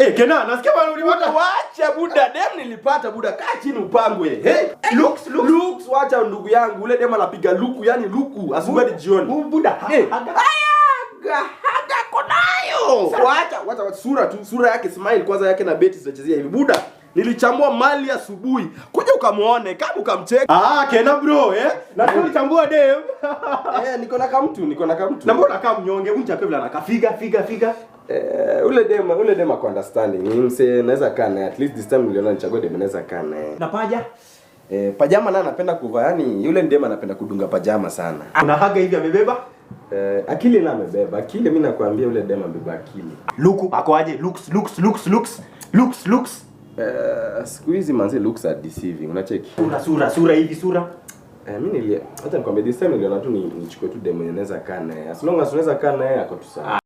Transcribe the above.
Kena, nasikia bwana ulipata. Wacha buda, dem nilipata buda, kaa chini upangwe. Hey, looks wacha ndugu yangu, ule dem anapiga luku, yani luku, asubiri jioni. Buda. Haga konayo. Wacha sura tu, sura yake smile kwanza yake na beti zinachezea hivi. Buda, nilichambua mali asubuhi. Kuja ukamuone, kama ukamcheka. Kena bro, na ulichambua dem. Niko na kamtu. Na mbona kama mnyonge unja pebla na kafiga. Ule dem ako understanding. Mse naweza kaa naye. At least this time niliona nichague dem naweza kaa naye. Na paja? Pajama na anapenda kuvaa, yani yule dem anapenda kudunga pajama sana. Unahaga hivi amebeba? Akili na amebeba. Akili mimi nakwambia yule dem amebeba akili. Luku akoaje? Looks. Siku hizi manzi looks are deceiving. Unacheki? Una sura hivi sura. Mimi hata nikwambia this time niliona tu nichukue tu dem mwenye naweza kaa naye. As long as unaweza kaa naye ako tu sawa.